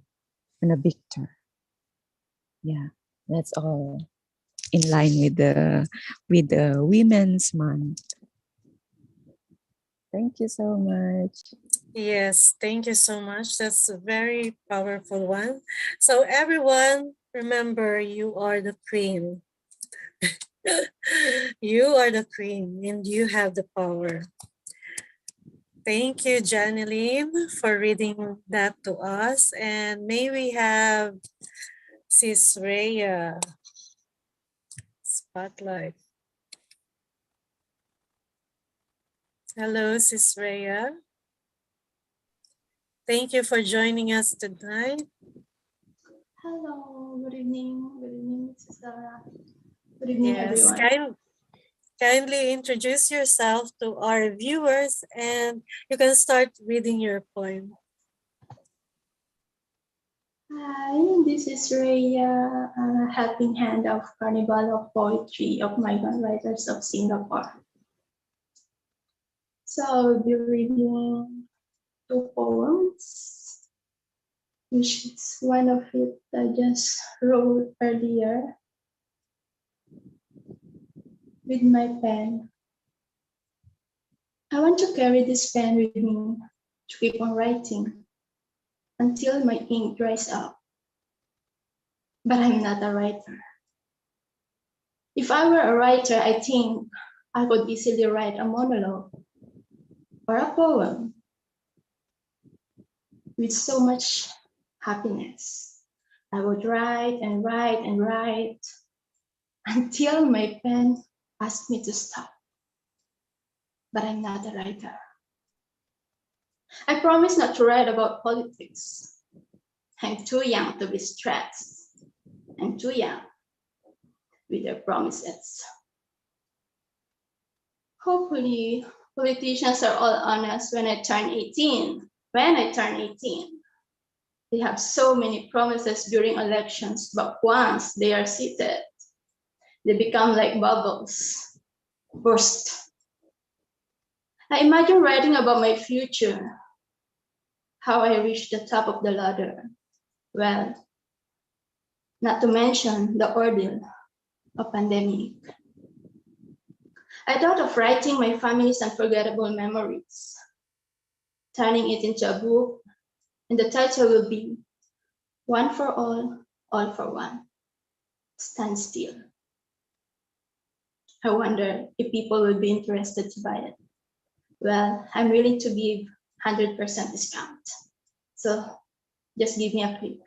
and a victor. Yeah, that's all in line with the Women's Month. Thank you so much. Yes, thank you so much. That's a very powerful one. So everyone, remember you are the queen. You are the queen and you have the power. Thank you, Janeline, for reading that to us. And may we have Sis Rhea. Spotlight. Hello, Sis Rhea. Thank you for joining us tonight. Hello, good evening. Good evening, Mrs. Lora. Good evening, Yes, everyone. kindly introduce yourself to our viewers and you can start reading your poem. Hi, this is Rhea, helping hand of Carnival of Poetry of Migrant Writers of Singapore. So I'll be reading two poems, which is one of it I just wrote earlier with my pen. I want to carry this pen with me to keep on writing until my ink dries up. But I'm not a writer. If I were a writer, I think I could easily write a monologue or a poem with so much happiness. I would write and write and write until my pen asked me to stop. But I'm not a writer. I promise not to write about politics. I'm too young to be stressed. I'm too young with their promises. Hopefully, politicians are all honest when I turn 18. When I turn 18, they have so many promises during elections, but once they are seated, they become like bubbles, burst. I imagine writing about my future, how I reach the top of the ladder. Well, not to mention the ordeal of pandemic. I thought of writing my family's unforgettable memories, turning it into a book, and the title will be One for All for One. Stand still. I wonder if people will be interested to buy it. Well, I'm willing to give 100% discount. So just give me a click.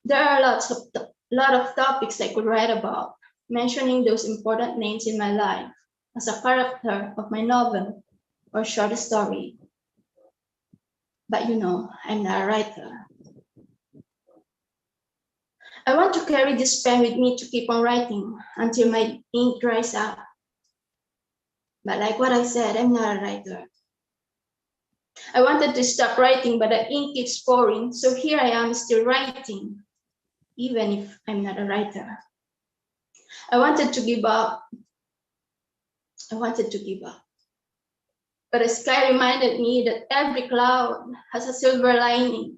There are lot of topics I could write about, mentioning those important names in my life as a character of my novel or short story. But you know, I'm not a writer. I want to carry this pen with me to keep on writing until my ink dries up. But like what I said, I'm not a writer. I wanted to stop writing, but the ink keeps pouring, so here I am still writing, even if I'm not a writer. I wanted to give up. But the sky reminded me that every cloud has a silver lining.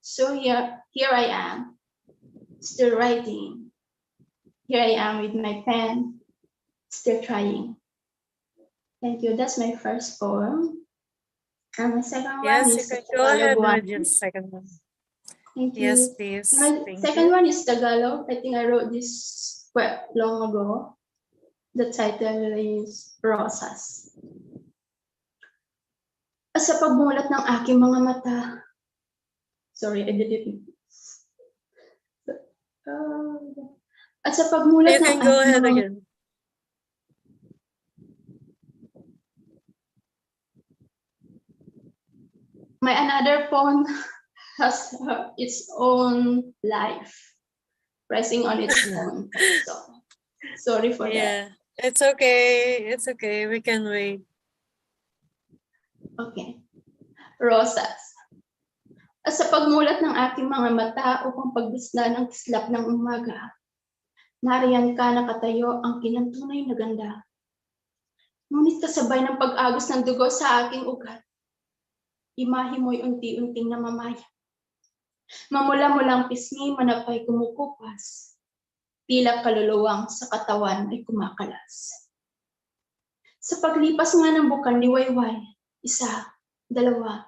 So here I am, still writing. Here I am with my pen, still trying. Thank you. That's my first poem. And my second one Yes, you is the can go Tagalog ahead one. with your second one. Thank Yes, you. please. My Thank second you. one is Tagalog. I think I wrote this quite long ago. The title is Rosas. Sa pagmulat ng aking mga mata. Sorry, I deleted it. At sa pagmulat You ng can go aking ahead mga again. My another poem has its own life, pressing on its own. So, sorry for that. Yeah, it's okay. It's okay. We can wait. Okay. Rosas. At sa pagmulat ng aking mga mata upang pagbisla ng kislap ng umaga, nariyan ka nakatayo ang kinantunay na ganda. Ngunit kasabay ng pag-agos ng dugo sa aking ugat, imahe mo'y unti-unting namamaya. Mamula-mulang pisngi manapay kumukupas, tila kaluluwang sa katawan ay kumakalas. Sa paglipas nga ng bukang liwayway, 1, 2, 3,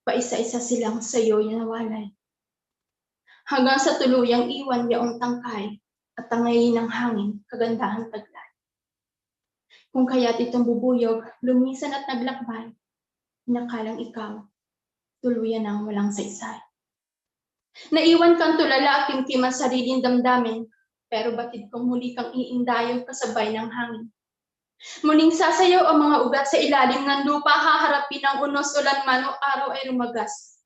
paisa-isa silang sa'yo nawalay. Hanggang sa tuluyang iwan yaong tangkay at tangayin ng hangin, kagandahan taglay. Kung kaya't itong bubuyog, lumisan at naglakbay, inakalang ikaw, tuluyan ng walang saysay. Naiwan kang tulala at kimkiman sariling damdamin, pero batid kong muli kang iindayong kasabay ng hangin. Muling sasayaw ang mga ugat sa ilalim ng lupa, haharapin ang unos ulan man o araw ay rumagas.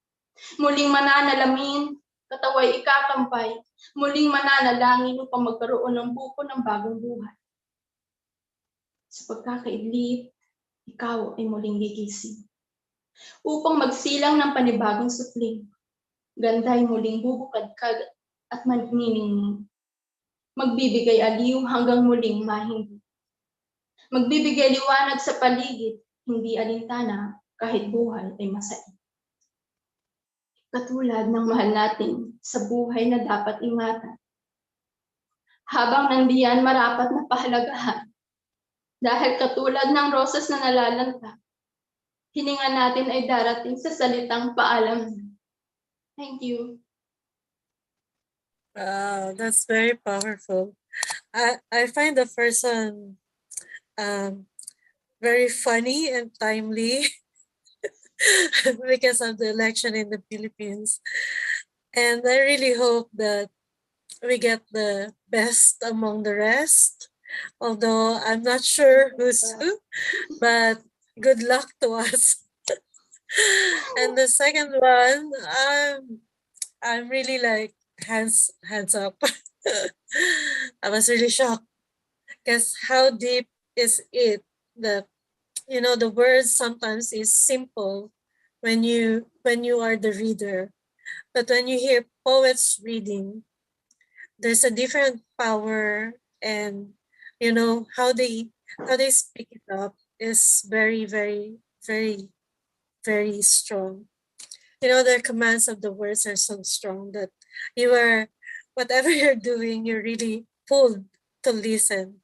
Muling mananalamin, kataway ikakampay, muling mananalangin upang magkaroon ng buko ng bagong buhay. Sa pagkakaidlip, ikaw ay muling gigising. Upang magsilang ng panibagong supling, ganday muling bubukadkad at magniningning. Magbibigay aliw hanggang muling mahindi. Magbibigay liwanag sa paligid, hindi alintana kahit buhay ay masaya. Katulad ng mahal natin sa buhay na dapat ingatan. Habang nandiyan marapat na pahalagahan, dahil katulad ng rosas na nalalanta, hininga natin ay darating sa salitang paalam. Thank you. Wow, that's very powerful. I find the first one very funny and timely because of the election in the Philippines. And I really hope that we get the best among the rest. Although I'm not sure who's who, but good luck to us. And the second one, I'm really like hands up. I was really shocked because how deep is it that the words sometimes is simple when you are the reader, but when you hear poets reading, there's a different power, and how they speak it up is very, very, very, very strong. The commands of the words are so strong that whatever you're doing, you're really pulled to listen.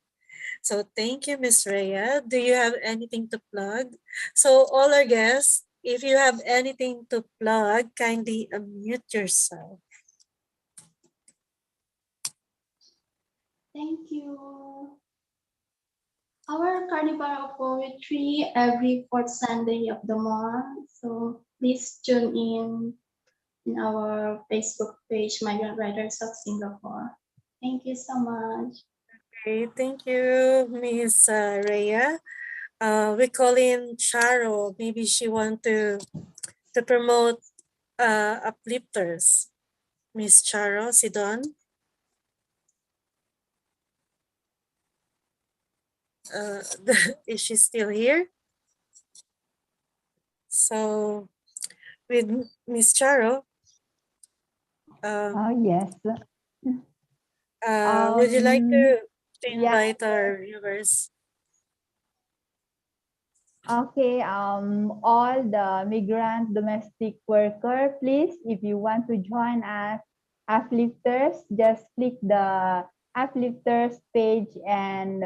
So thank you, Miss Rhea. Do you have anything to plug? So all our guests, if you have anything to plug, kindly unmute yourself. Thank you. Our Carnival of Poetry every fourth Sunday of the month. So please tune in our Facebook page, Migrant Writers of Singapore. Thank you so much. Okay, thank you, Miss Rhea. We call in Charo. Maybe she want to promote uplifters. Miss Charo Sidon. Is she still here? So with Miss Charo, Yes. would you like to Yeah. invite our viewers? Okay, all the migrant domestic worker, please, if you want to join us, Uplifters, just click the Uplifters page and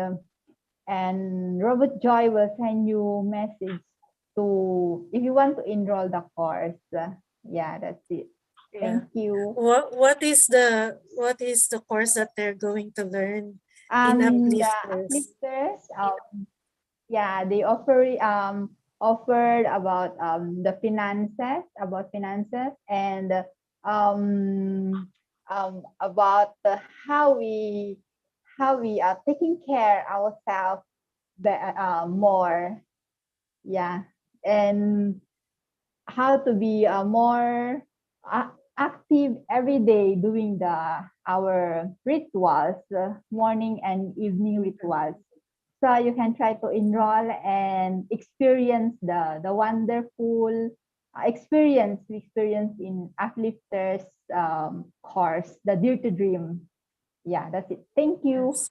Robot Joy will send you message if you want to enroll the course. Yeah, that's it. Yeah. Thank you. What is the course that they're going to learn in The Uplifters? Uplifters, yeah, they offered about the finances, and about how we are taking care ourselves more, yeah, and how to be more active every day doing our rituals, morning and evening rituals. So you can try to enroll and experience the wonderful experience in Uplifters course, the Dare to Dream. Yeah, that's it. Thank you. Yes.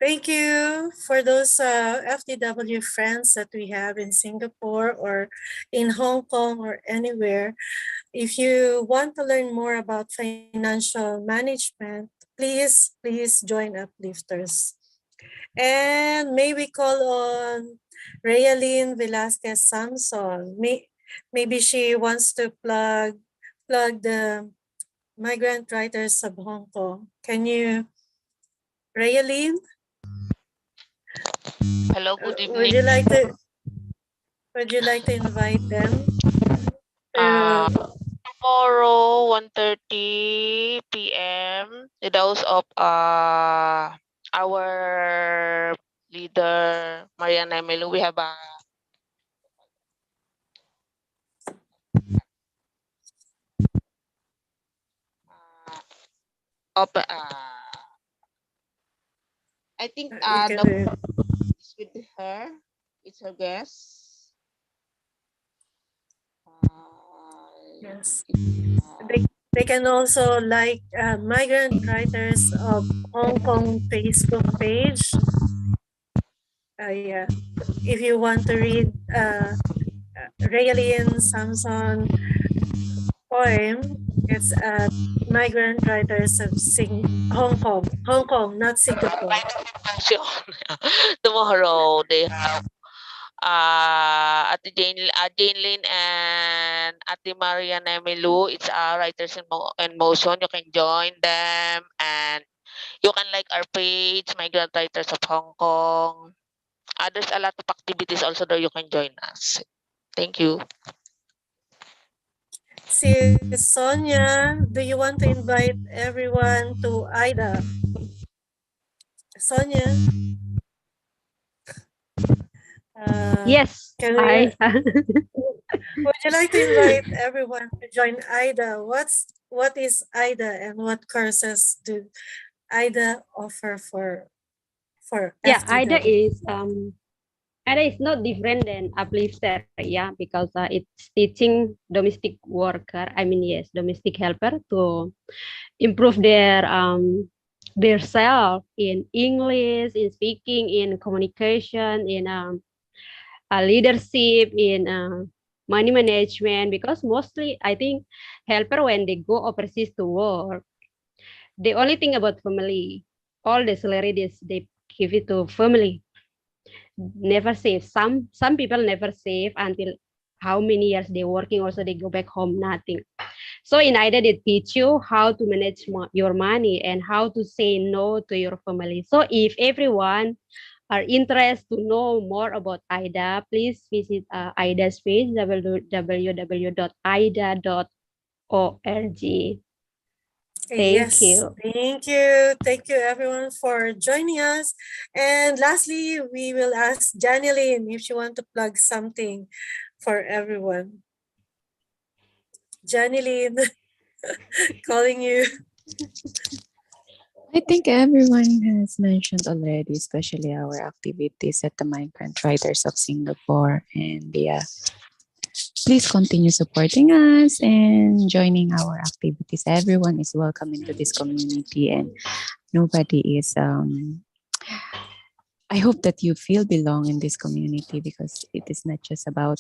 Thank you for those FTW friends that we have in Singapore or in Hong Kong or anywhere. If you want to learn more about financial management, please join Uplifters. And maybe call on Rayaline Velasquez Samson. Maybe she wants to plug the Migrant Writers of Hong Kong. Can you, Rayaline? Hello, good Would evening. you like to invite them Uh, to Tomorrow, 1:30 p.m., the house of our leader, Mariana Melu, we have a open, I think you can the do it? is with her. It's her guest. Yes. It's, They can also like Migrant Writers of Hong Kong Facebook page. Yeah. If you want to read Raylene Samson poem, it's at Migrant Writers of Hong Kong, not Singapore. tomorrow they have Jane Lynn and Ate Maria Nemelu. It's Writers in Motion. You can join them and you can like our page, Migrant Writers of Hong Kong. There's a lot of activities also there you can join us. Thank you. See, Sonia, do you want to invite everyone to Ida? Sonia? Yes, Can we, I would you like to invite everyone to join IDA? What is IDA and what courses do IDA offer for yeah, IDA FTW? is not different than uplifter, yeah, because it's teaching domestic worker. I mean, yes, domestic helper to improve their self in English, in speaking, in communication, in leadership, in money management. Because mostly, I think helper when they go overseas to work, they only think about family. All the salary they give it to family. Never save. Some people never save until how many years they working. Also, they go back home nothing. So in IDA, they teach you how to manage your money and how to say no to your family. So if everyone are interested to know more about IDA, please visit IDA's page www.ida.org. Thank Yes, you. thank you. Thank you everyone for joining us. And lastly, we will ask Janilyn if she want to plug something for everyone. Janilyn, calling you. I think everyone has mentioned already, especially our activities at the Migrant Writers of Singapore. And yeah, please continue supporting us and joining our activities. Everyone is welcome into this community, and nobody is I hope that you feel belong in this community, because it is not just about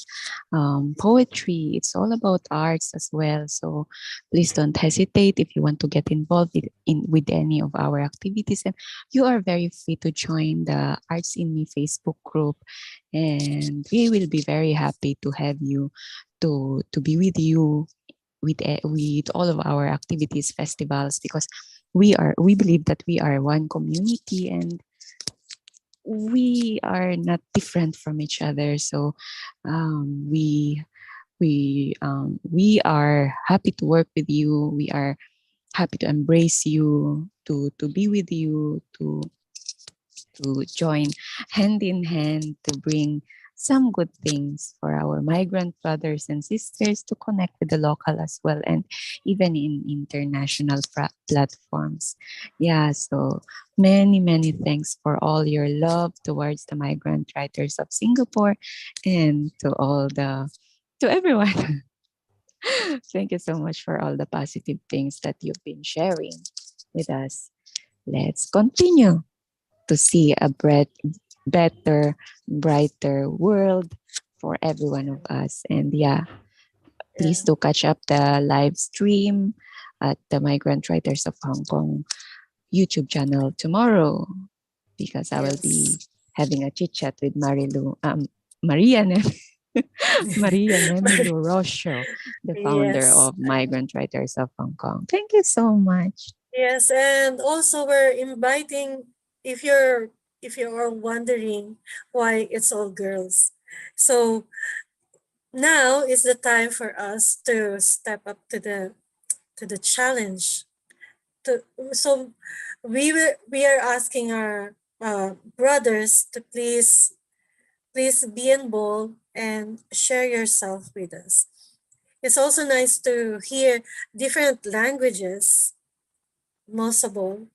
poetry, it's all about arts as well. So please don't hesitate if you want to get involved with any of our activities. And you are very free to join the Arts in Me Facebook group. And we will be very happy to have you, to be with you with all of our activities, festivals, because we believe that we are one community, and we are not different from each other. So um, we we are happy to work with you. We are happy to embrace you, to be with you, to join hand in hand to bring some good things for our migrant brothers and sisters, to connect with the local as well, and even in international platforms. Yeah, so many thanks for all your love towards the migrant writers of Singapore, and to everyone. Thank you so much for all the positive things that you've been sharing with us. Let's continue to see a better, brighter world for every one of us. And yeah, please do catch up the live stream at the Migrant Writers of Hong Kong YouTube channel tomorrow, because I will be Yes. having a chit chat with Maria Maria Nemilu Rocio, the founder Yes. of Migrant Writers of Hong Kong. Thank you so much. Yes, and also we're inviting, if you're wondering why it's all girls. So now is the time for us to step up to the challenge. So we are asking our brothers to please be involved and share yourself with us. It's also nice to hear different languages, most of all.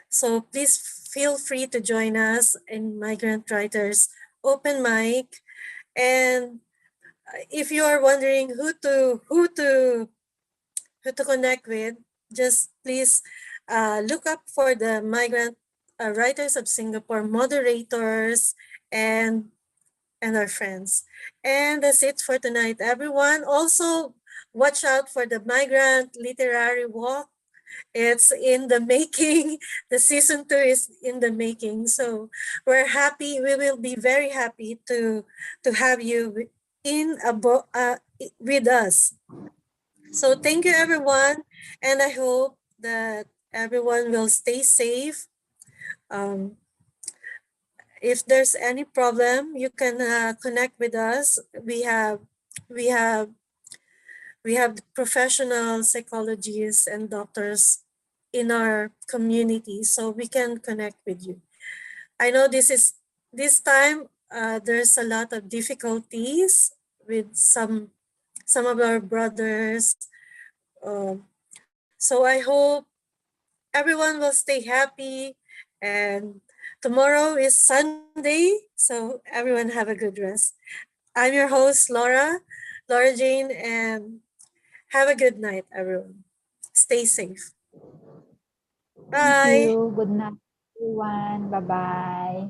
So please feel free to join us in Migrant Writers Open Mic. And if you are wondering who to connect with, just please look up for the Migrant Writers of Singapore moderators and our friends. And that's it for tonight, everyone. Also, watch out for the Migrant Literary Walk. It's in the making. The season 2 is in the making. So we're happy. We will be very happy to have you with us. So thank you, everyone, and I hope that everyone will stay safe. Um, if there's any problem, you can connect with us. We have we have professional psychologists and doctors in our community, so we can connect with you. I know this time there's a lot of difficulties with some of our brothers. So I hope everyone will stay happy, and tomorrow is Sunday, so everyone have a good rest. I'm your host, Lora Jane, and have a good night, everyone. Stay safe. Thank Bye. you. Good night, everyone. Bye-bye.